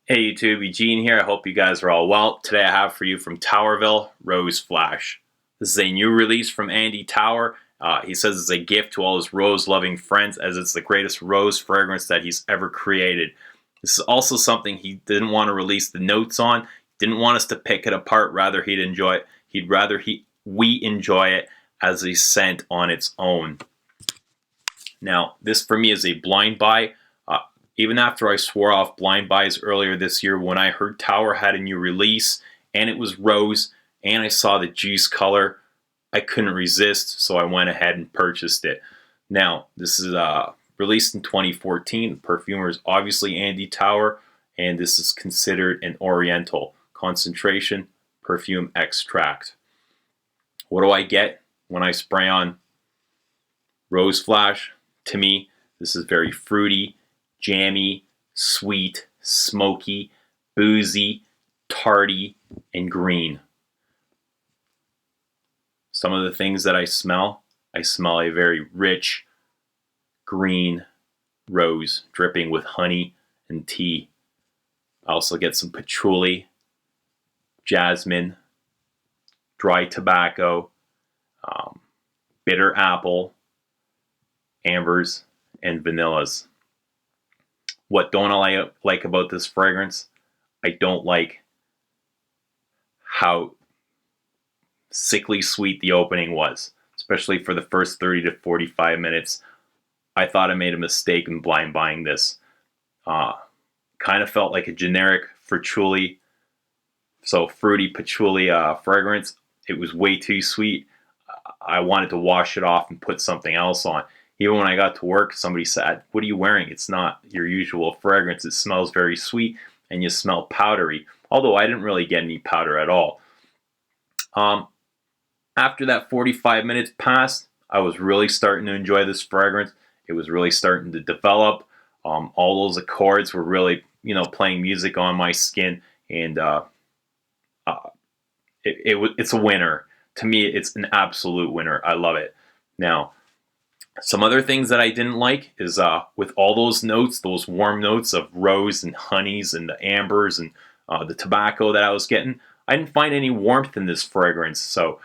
Hey YouTube, Eugene here. I hope you guys are all well. Today I have for you from Towerville, Rose Flash. This is a new release from Andy Tower. He says it's a gift to all his rose-loving friends as it's the greatest rose fragrance that he's ever created. This is also something he didn't want to release the notes on. Didn't want us to pick it apart. Rather, he'd enjoy it. He'd rather we enjoy it as a scent on its own. Now, this for me is a blind buy. Even after I swore off blind buys earlier this year, when I heard Tower had a new release and it was rose and I saw the juice color, I couldn't resist, so I went ahead and purchased it. Now, this is released in 2014. The perfumer is obviously Andy Tower, and this is considered an Oriental concentration perfume extract. What do I get when I spray on Rose Flash? To me, this is very fruity, jammy, sweet, smoky, boozy, tarty, and green. Some of the things that I smell a very rich, green rose dripping with honey and tea. I also get some patchouli, jasmine, dry tobacco, bitter apple, ambers, and vanillas. What don't I like about this fragrance? I don't like how sickly sweet the opening was, especially for the first 30 to 45 minutes. I thought I made a mistake in blind buying this. Kind of felt like a generic patchouli, so fruity patchouli fragrance. It was way too sweet. I wanted to wash it off and put something else on. Even when I got to work, somebody said, "What are you wearing? It's not your usual fragrance. It smells very sweet and you smell powdery." Although I didn't really get any powder at all. After that 45 minutes passed, I was really starting to enjoy this fragrance. It was really starting to develop. All those accords were really, playing music on my skin, and it's a winner. To me, it's an absolute winner. I love it. Now, some other things that I didn't like is with all those notes, those warm notes of rose and honeys and the ambers and the tobacco that I was getting, I didn't find any warmth in this fragrance. So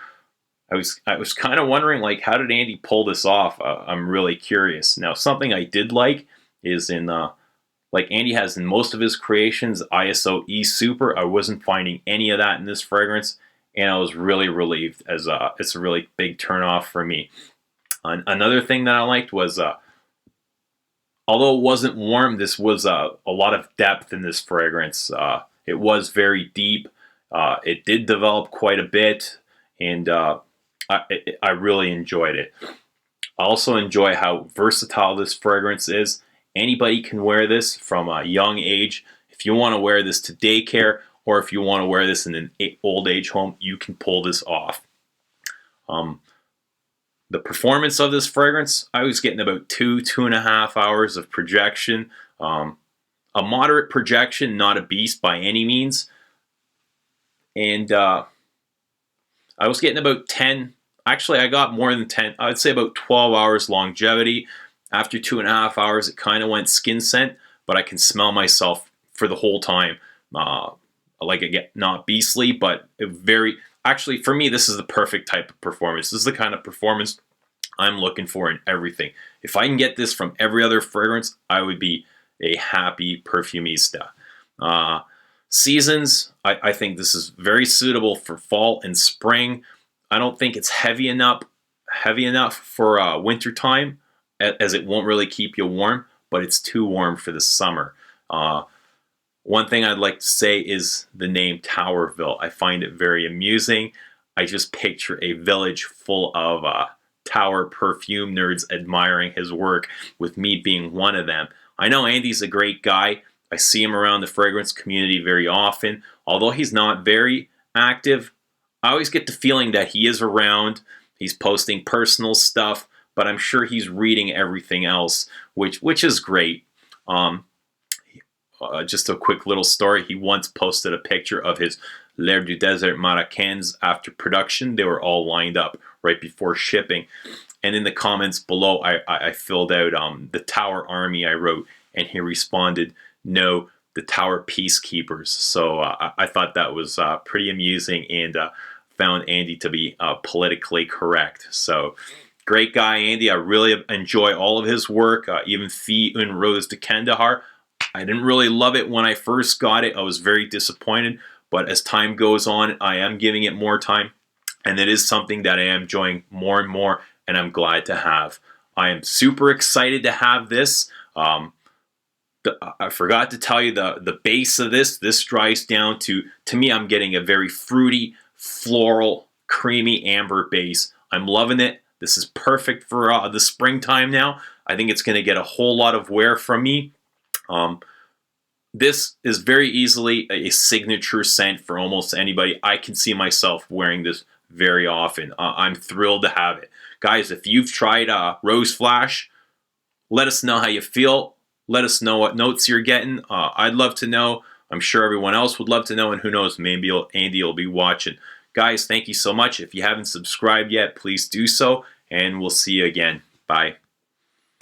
I was kind of wondering, like, how did Andy pull this off? I'm really curious. Now, something I did like is in like Andy has in most of his creations, ISO E Super. I wasn't finding any of that in this fragrance, and I was really relieved, as it's a really big turnoff for me. Another thing that I liked was, although it wasn't warm, this was a lot of depth in this fragrance. It was very deep. It did develop quite a bit, and I really enjoyed it. I also enjoy how versatile this fragrance is. Anybody can wear this from a young age. If you want to wear this to daycare, or if you want to wear this in an old age home, you can pull this off. The performance of this fragrance, I was getting about 2.5 hours of projection. A moderate projection, not a beast by any means. And I was getting about 10, actually I got more than 10, I'd say about 12 hours longevity. After 2.5 hours, it kind of went skin scent, but I can smell myself for the whole time. Like, again, not beastly, but actually, for me, this is the perfect type of performance. This is the kind of performance I'm looking for in everything. If I can get this from every other fragrance, I would be a happy perfumista. Seasons, I think this is very suitable for fall and spring. I don't think it's heavy enough for winter time, as it won't really keep you warm, but it's too warm for the summer. One thing I'd like to say is the name Towerville. I find it very amusing. I just picture a village full of Tower perfume nerds admiring his work, with me being one of them. I know Andy's a great guy. I see him around the fragrance community very often. Although he's not very active, I always get the feeling that he is around. He's posting personal stuff, but I'm sure he's reading everything else, which is great. Just a quick little story. He once posted a picture of his L'air du Désert Marocains after production. They were all lined up right before shipping. And in the comments below, I filled out the Tower Army I wrote, and he responded, "No, the Tower Peacekeepers. So I thought that was pretty amusing, and found Andy to be politically correct. So great guy, Andy. I really enjoy all of his work, even Fee Un Rose de Kandahar. I didn't really love it when I first got it. I was very disappointed, but as time goes on, I am giving it more time, and it is something that I am enjoying more and more, and I'm glad to have. I am super excited to have this. I forgot to tell you the base of this. This dries down to me, I'm getting a very fruity, floral, creamy amber base. I'm loving it. This is perfect for the springtime now. I think it's going to get a whole lot of wear from me. This is very easily a signature scent for almost anybody. I can see myself wearing this very often. I'm thrilled to have it. Guys, if you've tried Rose Flash, let us know how you feel. Let us know what notes you're getting. I'd love to know. I'm sure everyone else would love to know, and who knows, maybe Andy will be watching. Guys, thank you so much. If you haven't subscribed yet, please do so, and we'll see you again. Bye.